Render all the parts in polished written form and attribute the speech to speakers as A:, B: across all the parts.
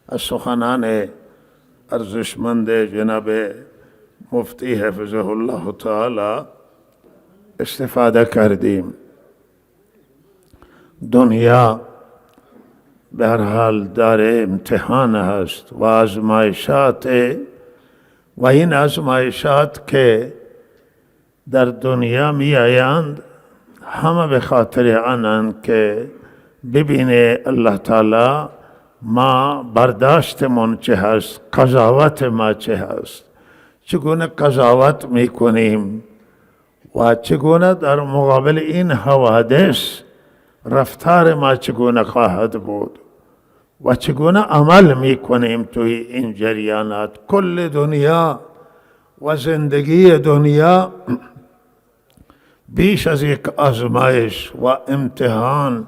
A: از سخنان ارزشمند جناب مفتی حفظه الله تعالی استفاده کردیم. دنیا به هر حال دار امتحان هست و آزمایشات، و این آزمایشات که در دنیا می آیند همه به خاطر آنند که ببینه الله تعالی ما برداشتمون چه هست، قضاوت ما چه هست، چگونه قضاوت می کنیم و چگونه در مقابل این حوادث رفتار ما چگونه خواهد بود و چگونه عمل می کنیم توی این جریانات. کل دنیا و زندگی دنیا بیش از یک آزمایش و امتحان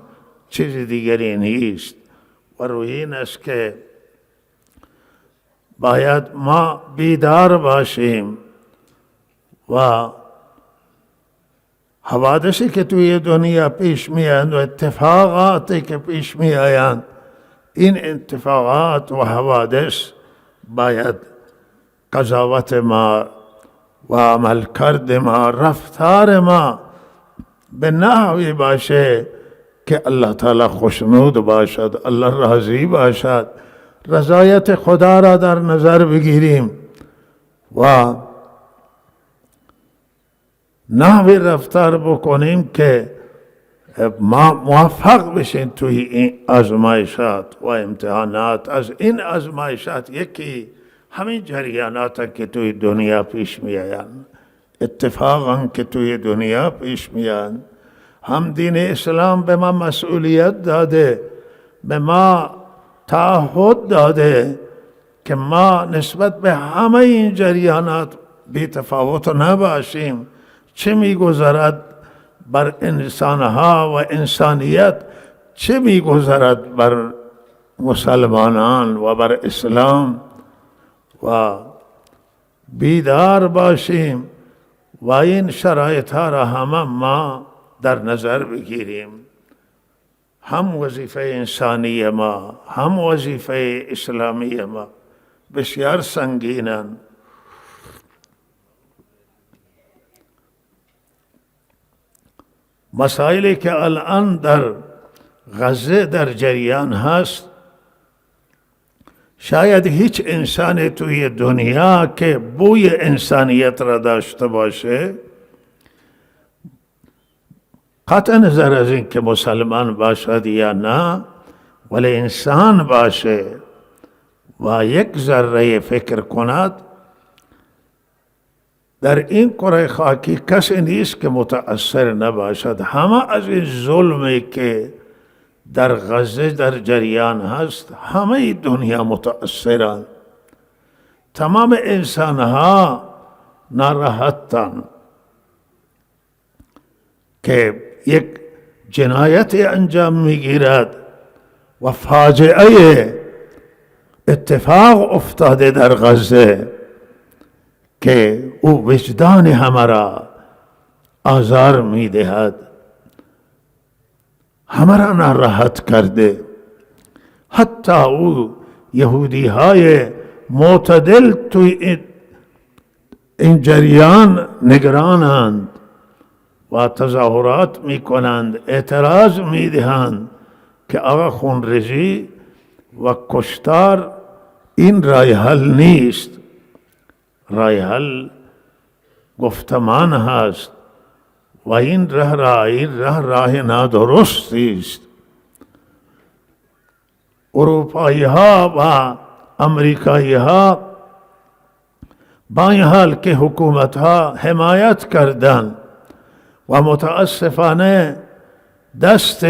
A: چیز دیگری نیست و روی این است که باید ما بیدار باشیم و حوادثی که توی دنیا پیش می آیند و اتفاقاتی که پیش می آیند، این اتفاقات و حوادث باید قضاوت ما و عملکرد ما، رفتار ما به نحوی باشه که الله تعالی خوشنود باشد، الله راضی باشد، رضایت خدا را در نظر بگیریم و نحوی رفتار بکنیم که ما موفق بشیم توی این آزمایشات و امتحانات. از این آزمایشات یکی همین جریانات که توی دنیا پیش می آیند، اتفاقا که توی دنیا پیش می آیند. هم دین اسلام به ما مسئولیت داده، به ما تعهد داده که ما نسبت به همه این جریانات بی تفاوت نباشیم. چه می‌گذرد بر انسانها و انسانیت، چه می‌گذرد بر مسلمانان و بر اسلام، و بیدار باشیم و این شرایط ها را همه ما در نظر بگیریم. هم وظیفه انسانی ما، هم وظیفه اسلامی ما بسیار سنگینند. مسائلی که الان در غزه در جریان هست، شاید هیچ انسان توی دنیا که بوی انسانیت را داشته باشه، قطع نظر از این که مسلمان باشد یا نه، ولی انسان باشه و یک ذره فکر کند، در این کره خاکی کسی نیست که متأثر نباشد. همه از این ظلمی که در غزه در جریان هست، همه دنیا متأثرند. تمام انسانها ناراحتند که یک جنایتی انجام میگیرد و فاجعه اتفاق افتاده در غزه که او وجدان همه را آزار میدهد، همه را ناراحت کرده. حتی او یهودی های معتدل توی این جریان نگرانند و تظاهرات میکنند، اعتراض میدهند که آقا خونریزی و کشتار این راه حل نیست. راه حل گفتمان هست و این راه نادرستی است. اروپایی ها و امریکایی ها با این حال که حکومت ها حمایت کردند و متاسفانه دست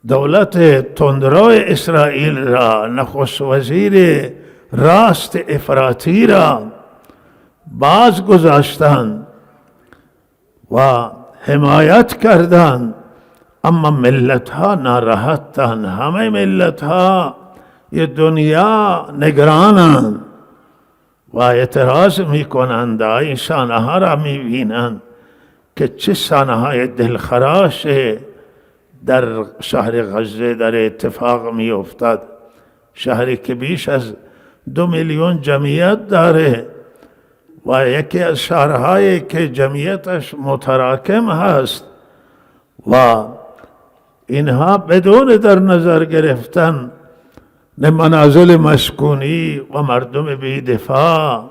A: دولت تندرو اسرائیل را، نخست وزیر راست افراطی را باز گذاشتند و حمایت کردند، اما ملت ها ناراحتند. همه ملت ها یه دنیا نگرانند و اعتراض می کنند. این شانه ها را می بینند که چه شانه های دلخراش در شهر غزه در اتفاق می افتاد، شهری که بیش از 2 میلیون جمعیت داره و یکی از شهرهایی که جمعیتش متراکم هست و اینها بدون در نظر گرفتن منازل مسکونی و مردم بی دفاع،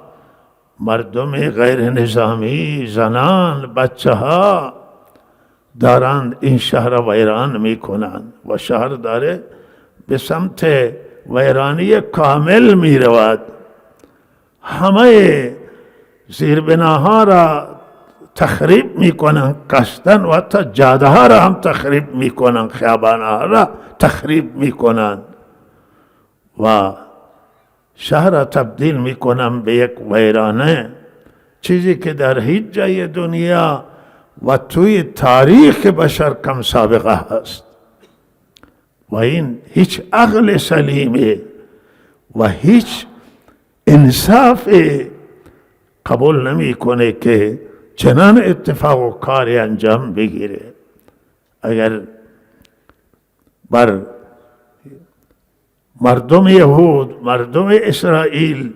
A: مردم غیر نظامی، زنان، بچه ها دارند این شهر ویران می کنند و شهر داره به سمت ویرانی کامل می رود. همه زیربناها را تخریب می کنند قصداً و حتی جاده ها را هم تخریب می کنند، خیابان ها را تخریب می کنند و شهر را تبدیل می کنند به یک ویرانه، چیزی که در هیچ جای دنیا و توی تاریخ بشر کم سابقه هست و این هیچ عقل سلیمه و هیچ انصاف قبول نمی کنه که چنان اتفاق و کاری انجام بگیره. اگر بر مردم یهود، مردم اسرائیل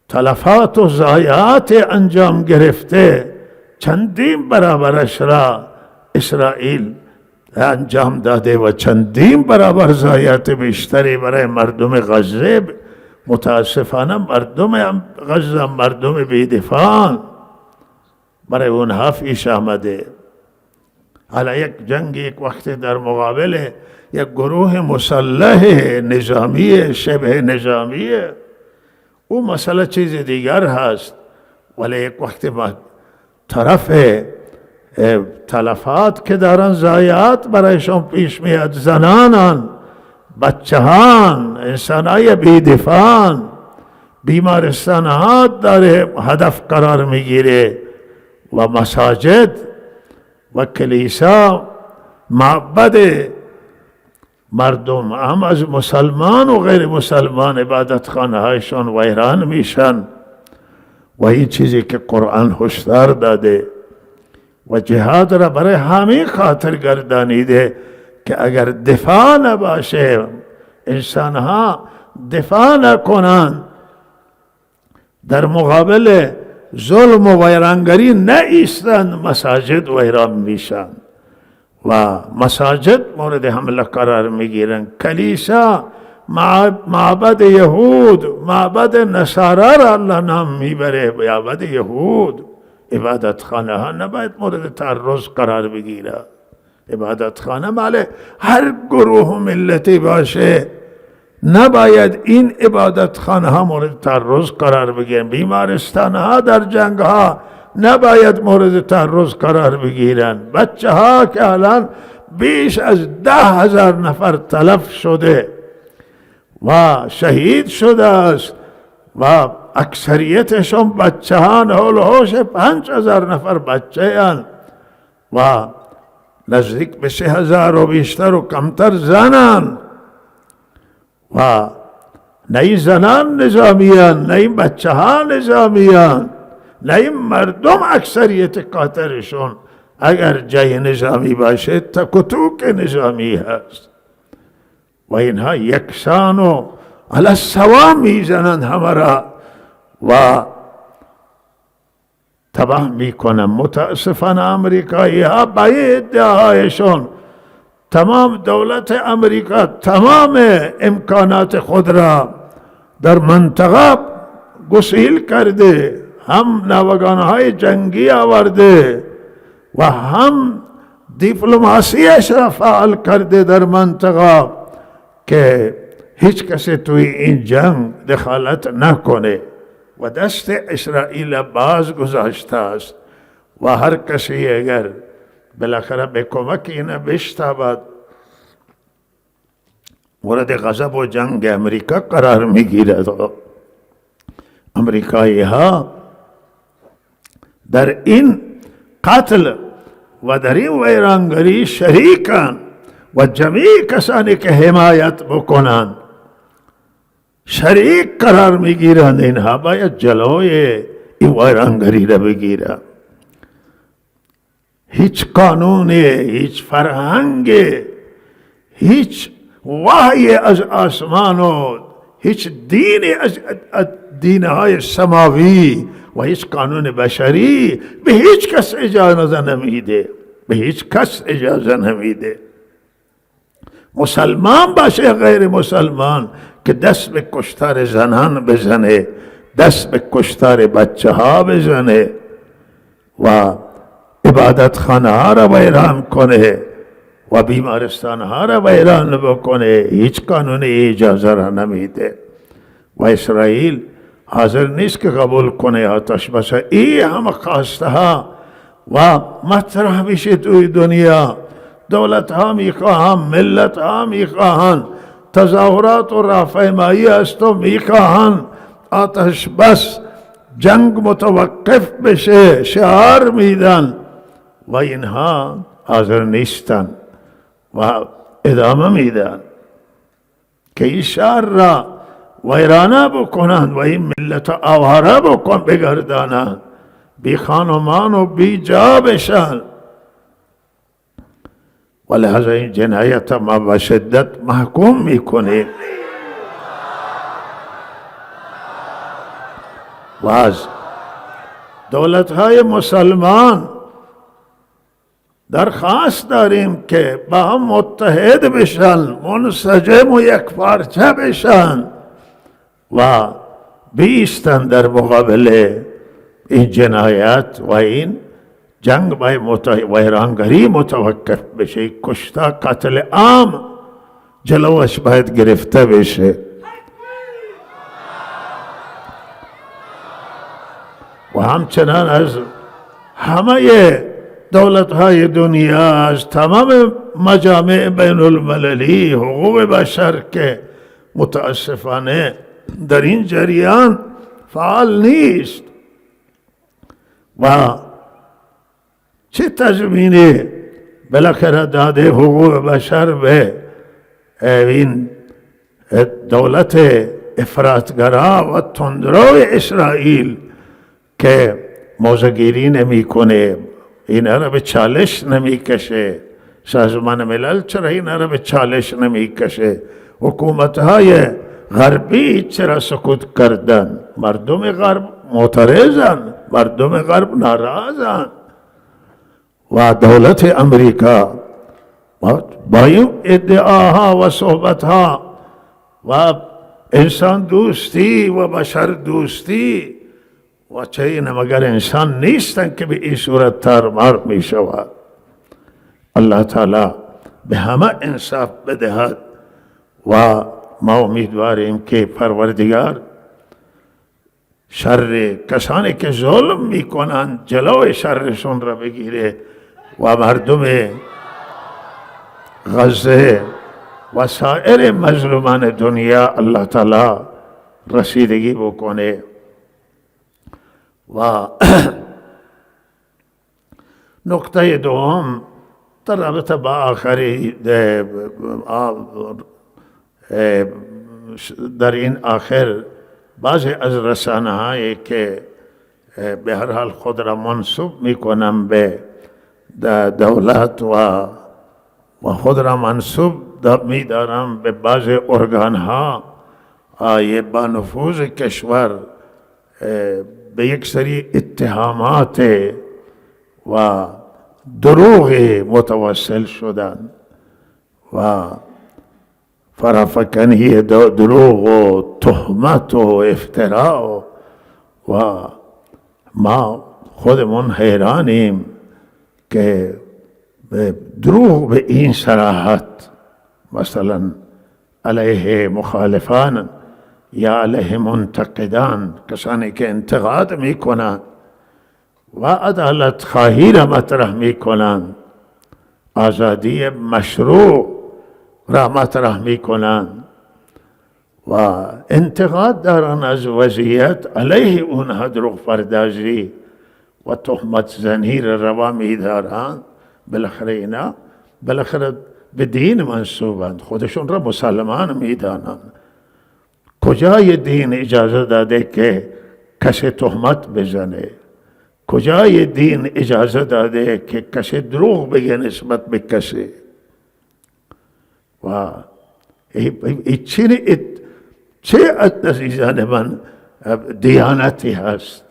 A: تلفات و ضایعات انجام گرفته، چندین برابرش را اسرائیل انجام داده و چندین برابر ضایعات بیشتری برای مردم غزه. متاسفانه مردم غزه مردم بی‌دفاع، برای اونها پیش آمده. حالا یک جنگ یک وقت در مقابل یک گروه مسلح نظامی شبه نظامی، او مسئله چیز دیگر هست، ولی یک وقت با طرف تلفات که دارن ضایعات برایشان پیش میاد، زنانان، بچهان، انسانای بی‌دفاع، بیمارستانها داره هدف قرار میگیره و مساجد و کلیسا، معبد مردم هم از مسلمان و غیر مسلمان عبادتخانه هایشان ویران میشن و این چیزی که قرآن هشدار داده و جهاد را برای همین خاطر گردانیده که اگر دفاع نباشه، انسانها دفاع نکنند، در مقابل ظلم و ویرانگری نایستند، مساجد ویران میشن و مساجد مورد حمله قرار میگیرن. کلیسا، معبد یهود، معبد نصارا را الله نام میبره، معبد یهود، عبادت خانه ها نباید مورد تعرض قرار بگیره. عبادت خانه مال هر گروه و ملتی باشه، نباید این عبادت خانه ها مورد تعرض قرار بگیرن. بیمارستان ها در جنگ ها نباید مورد تعرض قرار بگیرن. بچه ها که الان بیش از 10,000 نفر تلف شده و شهید شده است و اکثریتشون بچه ها، حول و حوش 5,000 نفر بچه هن و نزدیک به 3,000 و بیشتر و کمتر زنن و نه این زنان نظامیان، نه این بچه ها نظامیان، نه این مردم اکثریت قاطرشون اگر جای نظامی باشه تک و توک نظامی هست و اینها یکسان و علی سوا میزنند همه را و تباه میکنن. متاسفانه امریکایی ها با ادعاهایشون تمام دولت امریکا تمام امکانات خود را در منطقه گسیل کرده، هم ناوگانهای جنگی آورده و هم دیپلماسیش را فعال کرده در منطقه که هیچ کسی توی این جنگ دخالت نکنه و دست اسرائیل باز گذاشته است و هر کسی اگر بالاخره به کمک اینا بشتابد مورد غضب و جنگ امریکا قرار میگیرد. امریکایی ها در این قتل و در این ویرانگری شریکن و جمیع کسانی که حمایت بکنند شریک قرار میگیرند. اینها باید جلوی این ویرانگری را بگیرند. هیچ قانون، هیچ فرهنگ، هیچ وحی از آسمان و هیچ دینی از دینهای سماوی و هیچ قانون بشری به هیچ کس اجازه نمیده، به هیچ کس اجازه نمیده. مسلمان باشه غیر مسلمان که دست به کشتار زنان بزنه، دست به کشتار بچه ها بزنه و عبادت خانه ها را ویران کنه و بیمارستان ها را ویران بکنه، هیچ قانون اجازه را نمیده. و اسرائیل حاضر نیست که قبول کنه آتش بس. این همه خواسته ها و مطرح میشه توی دنیا، دولت ها میخواهن، ملت ها میخواهن، تظاهرات و راهپیمایی است و میخواهن آتش بس، جنگ متوقف بشه، شعار میدن و اینها حاضر نیستن و ادامه میدن که این شهر را ویرانه بکنند و این ملت آواره بگردانند، بی خانمان و بی جا بشن. و لحظه این جنایت ما به شدت محکوم میکنیم و از دولت های مسلمان درخواست داریم که با هم متحد بشن، منسجم و یک پارچه بشن و بیستن در مقابل این جنایت و این جنگ باید ویرانگری متوقف بشه، کشتار قتل عام جلوش باید گرفته بشه. و همچنان از همه دولت های دنیا، از تمام مجامع بین المللی حقوق بشر که متاسفانه در این جریان فعال نیست و چه تضمینی بالاخره داده حقوق بشر به این دولت افراطگرا و تندرو اسرائیل که موضع‌گیری نمیکنه، اینا را به چالش نمیکشه. سازمان ملل چرا اینا را به چالش نمیکشه؟ حکومت‌های غربی چرا سکوت کردن؟ مردم غرب معترضن، مردم غرب ناراضن و دولت امریکا با این ادعاها و صحبتها و انسان دوستی و بشر دوستی و چه این مگر انسان نیستن که به این صورت تارمار می شود. الله تعالی به همه انصاف بدهد و ما امیدواریم که پروردگار شر کسانی که ظلم میکنند جلوی شرشون را بگیره و مردم غزه و سایر مظلومان دنیا الله تعالی رسیدگی بکنه. و نکته دوم در رابطه با آخری در این آخر بعضی از رسانه هایی که به هر حال خود را منسوب میکنم به دولت و خود را منسوب میدارم به بعضی ارگان ها با نفوذ کشور به یک سری اتهامات و دروغ متوسل شدن و فرافکنی دروغ و تهمت و افتراء و ما خودمون حیرانیم که دروغ به این صراحت، مثلا علیه مخالفان یا علیه منتقدان، کسانی که انتقاد میکنند و عدالت خواهی را مطرح میکنند، آزادی مشروع را مطرح میکنند و انتقاد دارن از وضعیت، علیه اونها دروغ پردازی و تهمت زنی را روا میدارند. بالاخره اینا بالاخره به دین منسوبند، خودشون را مسلمان میدانند. کجای دین اجازه داده که کسی تهمت بزنه؟ کجای دین اجازه داده که کسی دروغ بگه نسبت به کسی؟ و چه عزیزان من دیانتی هست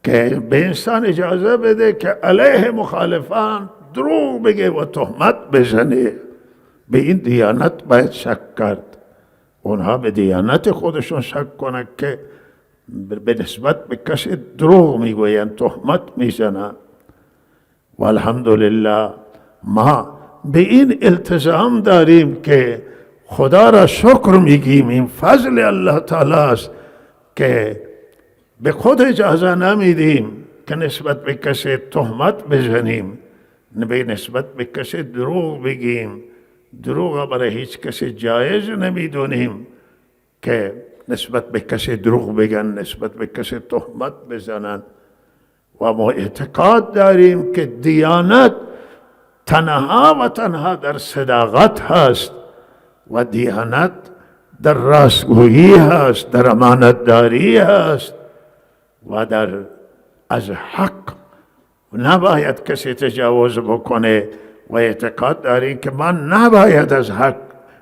A: که به انسان اجازه بده که علیه مخالفان دروغ بگه و تهمت بزنه؟ به این دیانت باید شک کرد. اونها به دیانت خودشون شک کنند که به نسبت به کسی دروغ میگویند، تهمت میزنند. و الحمدلله ما به این التزام داریم که خدا را شکر میگیم، این فضل الله تعالی است که به خود اجازه نمیدیم که نسبت به کسی تهمت بزنیم، به نسبت به کسی دروغ بگیم. دروغ برای هیچ کسی جایز نمیدونیم که نسبت به کسی دروغ بگن، نسبت به کسی تهمت بزنن. و ما اعتقاد داریم که دیانت تنها و تنها در صداقت هست و دیانت در راستگویی هست، در امانتداری هست و در از حق نباید کسی تجاوز بکنه. و اعتقاد داریم که ما نباید از حق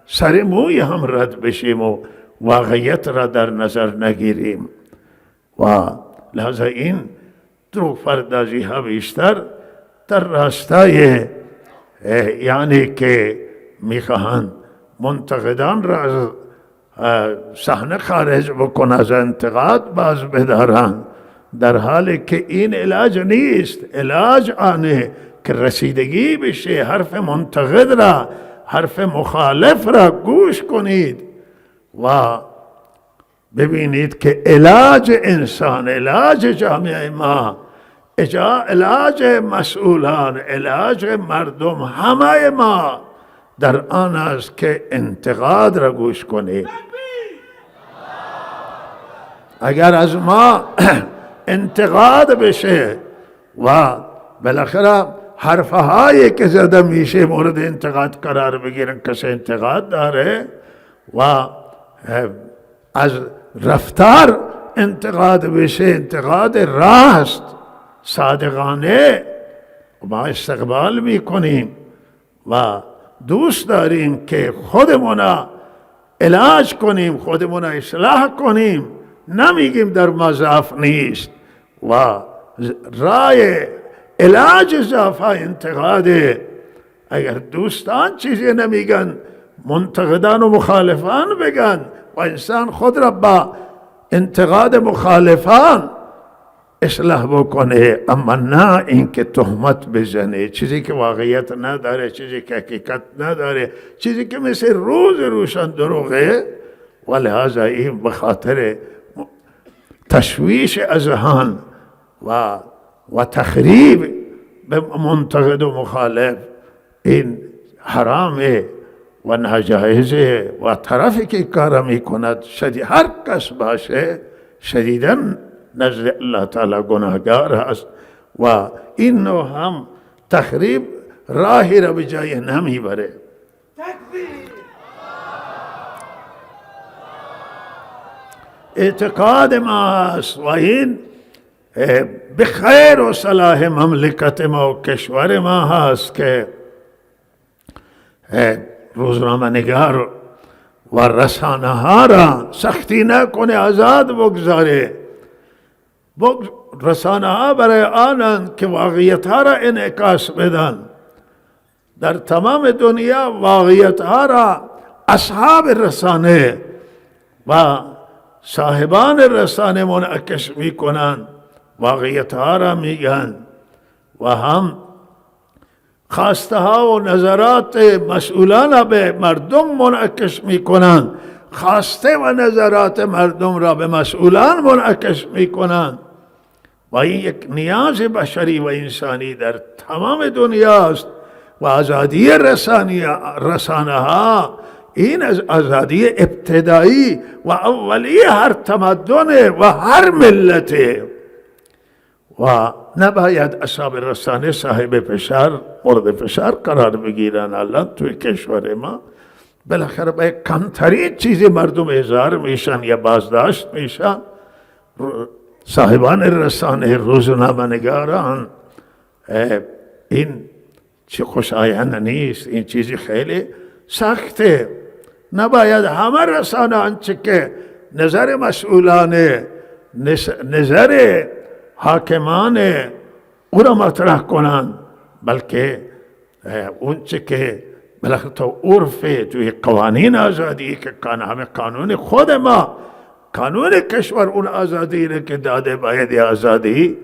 A: سر موی هم رد بشیم و واقعیت را در نظر نگیریم. و لذا این دروغ پردازی ها بیشتر در راستای یعنی که میخواهند منتقدان را از صحنه خارج بکن، از انتقاد باز بدارن، در حالی که این علاج نیست. علاج آنه که رسیدگی بشه، حرف منتقد را، حرف مخالف را گوش کنید و ببینید که علاج انسان، علاج جامعه ما، علاج مسئولان، علاج مردم، همه ما در آن است که انتقاد را گوش کنید. اگر از ما انتقاد بشه و بالاخره حرفهایی که زده میشه مورد انتقاد قرار بگیرن، کسی انتقاد داره و از رفتار انتقاد بشه، انتقاد راست صادقانه، ما استقبال میکنیم و دوست داریم که خودمون علاج کنیم، خودمون اصلاح کنیم. نمیگیم در ما ضعف نیست و رای علاج ضعف انتقاده. اگر دوستان چیزی نمیگن، منتقدان و مخالفان بگن و انسان خود را با انتقاد مخالفان اصلاح بکنه، اما نه اینکه تهمت بزنه، چیزی که واقعیت نداره، چیزی که حقیقت نداره، چیزی که مثل روز روشن دروغه. و لحاظا این بخاطر تشویش اذهان و تخریب به منتقد و مخالف این حرامه و ناجایزه و طرفی که کار میکند هر کس باشه شدیداً نزد الله تعالی گناهگار است و این نوع هم تخریب راهی را به جای نمیبره. اعتقاد ما است و این به خیر و صلاح مملکت ما و کشور ما هست که روزنامه نگار و رسانه ها را سختی نکنه، آزاد بگذاره. رسانه ها برای آنند که واقعیت ها را انعکاس بدن. در تمام دنیا واقعیت ها را اصحاب رسانه و صاحبان رسانه منعکس می کنند، واقعیت ها را میگن و هم خواسته ها و نظرات مسئولان به مردم منعکس می کنند، خواسته و نظرات مردم را به مسئولان منعکس می کنند و این یک نیاز بشری و انسانی در تمام دنیاست. و آزادی رسانه ها این از آزادی ابتدایی و اولی هر تمدن و هر ملت و نباید اصحاب رسانه صاحب فشار مورد فشار قرار بگیرن. الان توی کشور ما بالاخره به کمترین چیزی مردم احضار میشن یا بازداشت میشن. صاحبان رسانه، روزنامه‌نگاران، این چه خوشایند نیست، این چیزی خیلی سخته. نباید همه رسانه آنچه که نظر مسئولانه، نظر حاکمان او را مطرح کنند، بلکه اون چه که بالاخره تو عرف، توی قوانین آزادی که همه قانون خود ما، قانون کشور اون آزادی را که داده، باید آزادی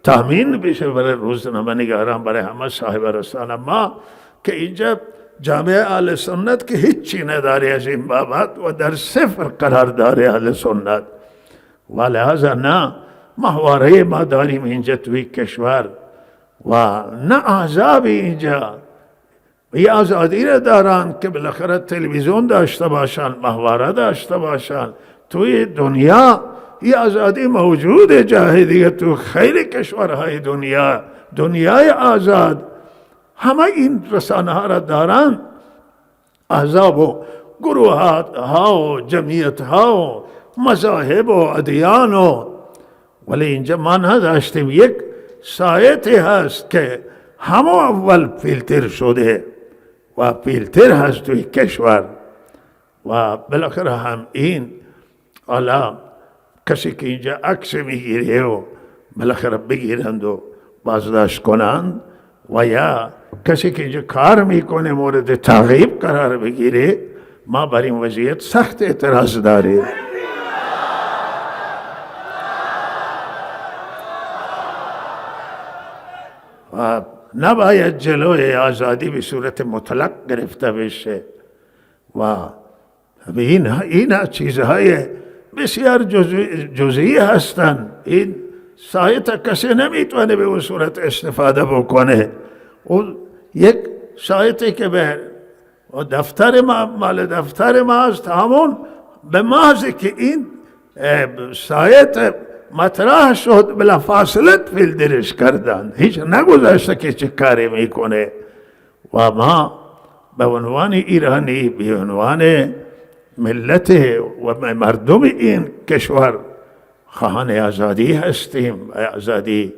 A: تامین بشه برای روزنامه‌نگاران، برای همه صاحب رسانه. ما که اینجا جامعه اهل سنت که هیچی نداره از این بابت و در صفر قرار داره اهل سنت، و لحاظا نه محوره ما داریم اینجا توی کشور و نه احزاب اینجا این آزادی را دارن که بالاخره تلویزیون داشته باشن، محوره داشته باشن. توی دنیا این آزادی موجوده، جای دیگه تو خیلی کشورهای دنیا، دنیای آزاد همه این رسانه ها را دارن، احزاب و گروهات ها و جمعیت ها و مذاهب و ادیان ولی اینجا ما نداشتیم. یک سایتی هست که همه اول فیلتر شده و فیلتر هست توی کشور و بالاخره هم این حالا کسی که اینجا عکس میگیره و بالاخره بگیرند و بازداشت کنند، و یا کسی که اینجا کار میکنه مورد تعقیب قرار بگیره، ما بر این وضعیت سخت اعتراض داریم. و نباید جلوی آزادی به صورت مطلق گرفته بشه و این چیزهای بسیار جزئی هستند. این سایت کسی نمیتونه به اون صورت استفاده بکنه. اون یک سایتی که به دفتر ما، مال دفتر ما است، همون به محض که این سایت مطرح شد بلا فاصله فیلترش کردن، هیچ نگذاشته که چه کاری میکنه. و ما به عنوان ایرانی، به عنوان ملت و مردم این کشور خواهان آزادی هستیم. آزادی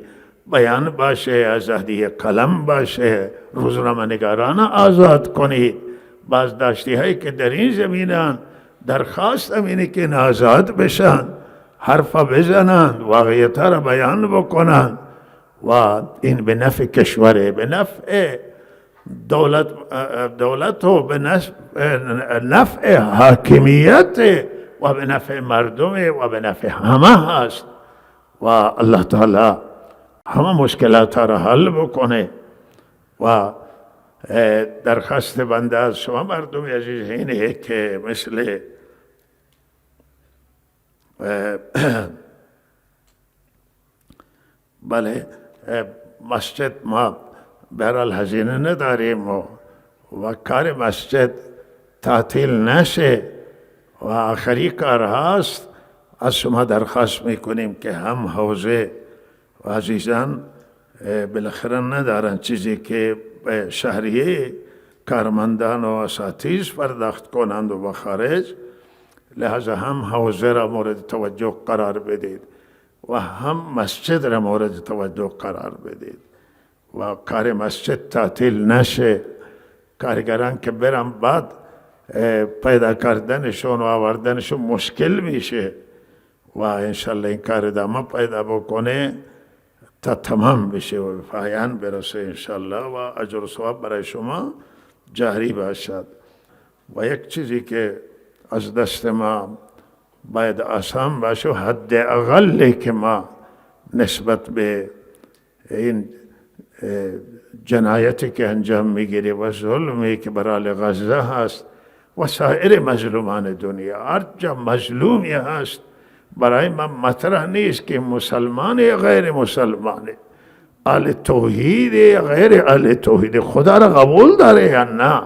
A: بیان باشه، آزادی قلم باشه، روزنامه‌نگاران آزاد کنید. بازداشتی هایی که در این زمینن درخواست اینه که آزاد بشن، حرف بزنند، واقعیت را بیان بکنند و این به نفع کشوره، به نفع دولت و به نفع حاکمیت و به نفع مردم و به نفع همه هست و الله تعالی همه مشکلات را حل بکنه. و درخواست بنده از شما مردم عزیز اینه که مثل بله مسجد ما برحال هزینه نداریم و کار مسجد تعطیل نشه و آخری کار هست. از شما درخواست میکنیم که هم حوزه و عزیزان بالاخره ندارن چیزی که شهریه کارمندان و اساتید پرداخت کنند و بخارج، لحاظا هم حوزه را مورد توجه قرار بدید و هم مسجد را مورد توجه قرار بدید و کار مسجد تعطیل نشه. کارگران که برن بعد پیدا کردنشون و آوردنشون مشکل میشه و انشالله این کار ادامه پیدا بکنه تا تمام بشه و پایان برسه انشالله و اجر و ثواب برای شما جاری باشد. و یک چیزی که از دست ما باید آسان باشه، حد اقلی که ما نسبت به این جنایتی که انجام میگیری و ظلمی که برای غزه هست و سایر مظلومان دنیا، هر جا مظلومی هست برای من مطرح نیست که مسلمان یا غیر مسلمان، اهل توحید یا غیر اهل توحید، خدا را قبول داره یا نه.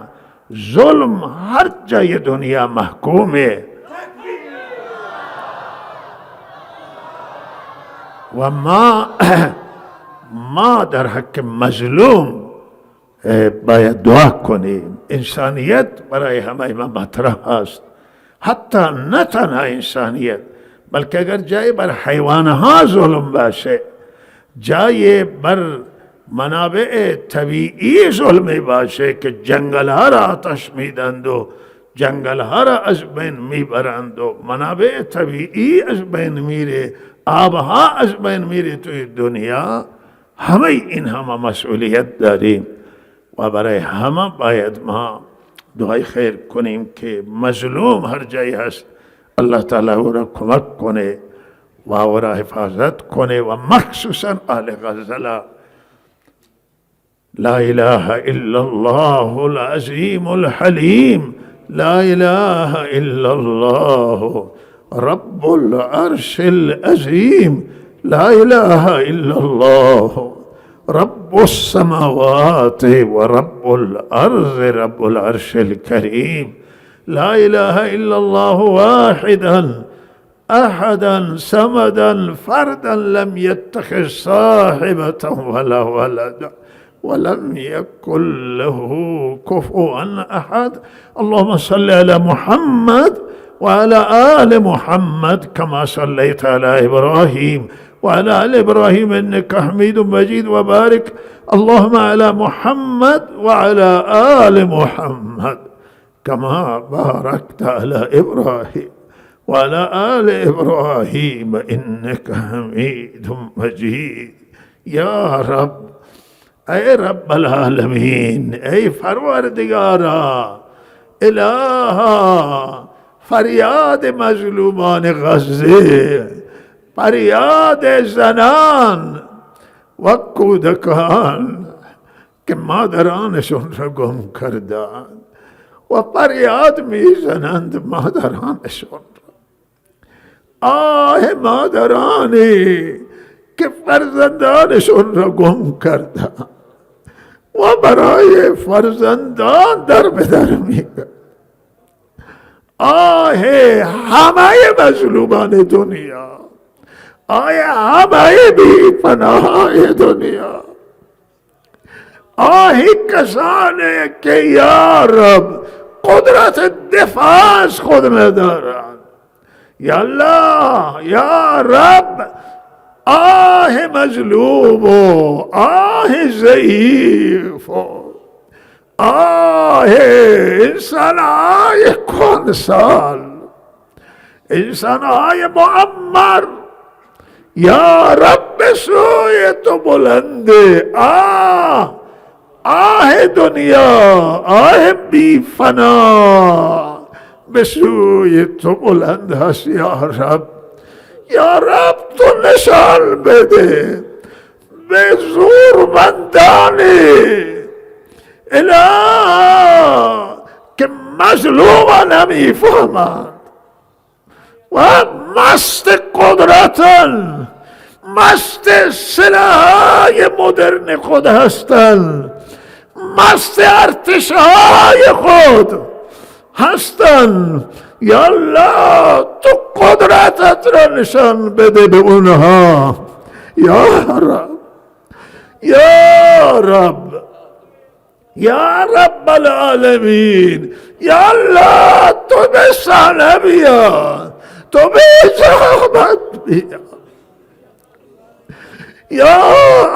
A: ظلم هر جای دنیا محکومه و ما در حق مظلوم باید دعا کنیم. انسانیت برای همه ما مطرح است، حتی نه تنها انسانیت بلکه اگر جای بر حیوانها ظلم باشه، جای بر منابع طبیعی ظلمی باشه که جنگلها را آتش میدند و جنگلها را از بین میبرند و منابع طبیعی از بین میره، آبها از بین میره توی دنیا، همه این همه مسئولیت داریم و برای همه باید ما دعای خیر کنیم که مظلوم هر جایی هست الله تعالی او را کمک کنه و او را حفاظت کنه و مخصوصا اهل غزه. لا اله الا الله العظیم الحلیم، لا اله الا الله رب العرش العظیم، لا اله الا الله رب السماوات ورب الارض رب العرش الكريم، لا اله الا الله واحدا احدا صمدا فردا لم يتخذ صاحبة ولا ولدا ولم يكن له كفوا احد. اللهم صل على محمد وعلى آل محمد كما صليت على إبراهيم وعلى آل إبراهيم إنك حميد مجيد، وبارك اللهم على محمد وعلى آل محمد كما باركت على إبراهيم وعلى آل إبراهيم إنك حميد مجيد. يا رب، أي رب العالمين، أي پروردگارا الها، فریاد مظلومان غزه، فریاد زنان و کودکان که مادرانشون را گم کردند و فریاد میزنند مادرانشون را. آه مادرانی که فرزندانشون را گم کردند و برای فرزندان در بدر میگن. آه همه مظلومان دنیا، آه همه بی پناه دنیا، آه کسانی که یا رب قدرت دفاع از خود ندارند. یا الله، یا رب، آه مظلوم و آه ضعیف و آه انسانهای کنسال، انسانهای معمر، یا رب سوی تو بلنده. آه دنیا، آه بی فنا به سوی تو بلند هست. یا رب، یا رب تو نشان بده به زورمندانی اله که مظلوم نمیفهمند و مست قدرتن، مست سلاحهای مدرن خود هستند، مست ارتشهای خود هستند. یا الله تو قدرتت را نشان بده به اونها. یا رب، یا رب، یا رب العالمین، یا الله تو به صحنه بیا، تو به اجابت بیا. یا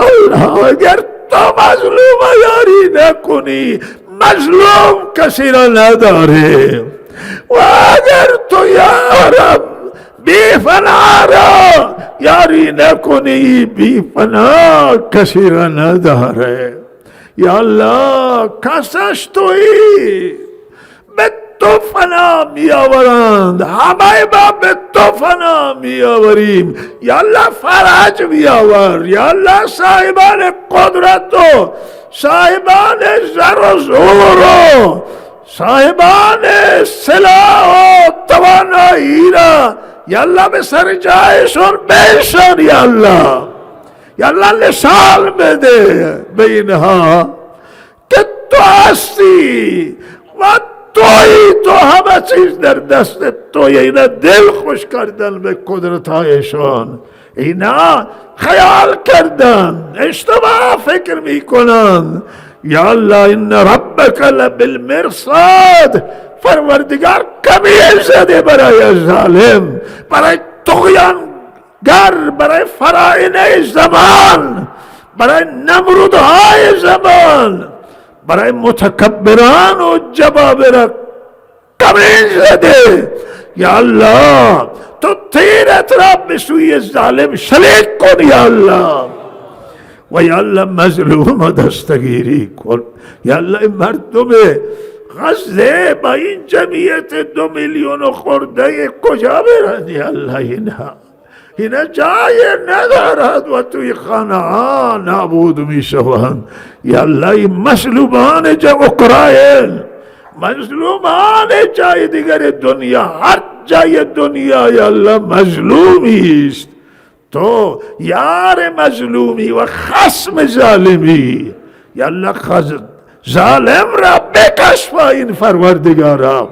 A: الله اگر تو مظلوم یاری نکنی، مظلوم کسی را نداره، و اگر تو یا رب بی فنا را یاری نکنی، بی فنا کسی را نداره. یا الله کسش تویی، به تو فنا می آورند، همه ما به تو فنا می آوریم. یا الله فرج می آور. یا الله صاحبان قدرت و صاحبان زر و زور و صاحبان سلاح و توانایی را یا الله به سر جایشون بنشان. یا الله، یا الله نشان بده به اینها که تو هستی و توی، تو همه چیز در دست توی. اینا دل خوش کردن به قدرتایشان، اینا خیال کردن، اشتباه فکر میکنن. یا الله ان ربک لبالمرصاد، پروردگار کمی زده برای ظالم، برای طغیان گر، برای فراعنه زمان، برای نمرودهای زمان، برای متکبران و جبابره کمین زده. یا الله تو تیرت را به سوی ظالم شلیک کن یا الله، و یا الله مظلوم دستگیری کن. یا الله این مردم غزه با این جمعیت 2 میلیون خورده کجا برند یا الله؟ اینا جای ندارد و توی خانه ها نابود می شوند یا الله. این مظلومان اوکراین، مظلومان جای دیگر دنیا، هر جای دنیا یا الله مظلومی است. تو یار مظلومی و خصم ظالمی یا الله. ظالم را بکش با این پروردگارا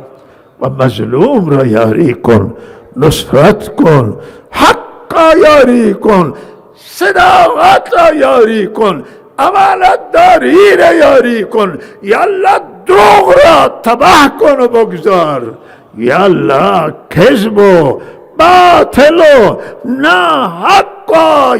A: و مظلوم را یاری کن، نصرت کن، حق را یاری کن، صداقت را یاری کن، امانت داری را یاری کن یا الله. دروغ را تباه کن و بگذار یا الله. کذب و باطل و ناحق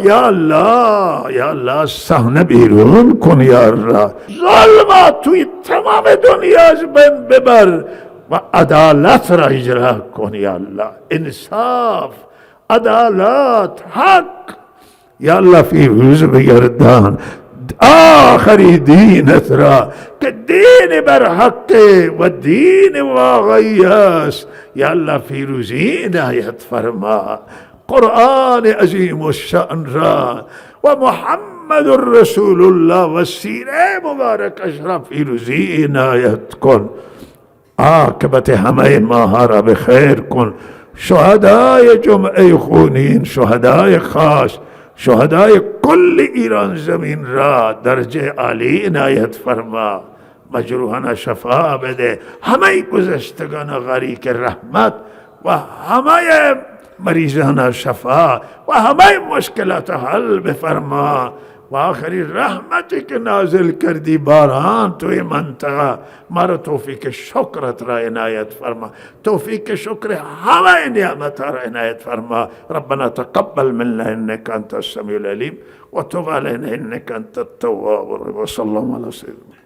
A: یا الله، یا الله صحنه بیرون کن یا الله. ظلم توی تمام دنیا از بین ببر و عدالت را اجرا کن یا الله. انصاف، عدالت، حق یا الله فیروز بگردان آخری دینت را که دین بر حق و دین واقعی است یا الله. فیروزی عنایت فرما. قرآن عظیم الشأن را و محمد رسول الله و سیره مبارکش را فیروزی عنایت کن. عاقبت همه ماها را بخیر کن. شهدای جمعه خونین، شهدای خاص، شهدای کل ایران زمین را درجه عالی عنایت فرما. مجروحان شفا بده، همه گذشتگان غریق رحمت و همه مریضان شفا و همه مشکلات حل بفرما. و آخری رحمتی که نازل کردی باران توی منطقه، مرا توفیق شکرت را عنایت فرما. توفیق شکر همه نعمت را عنایت فرما. ربنا تقبل منا انك انت السميع العليم وتب علينا انك انت التواب الرحيم. وصلى الله على سيدنا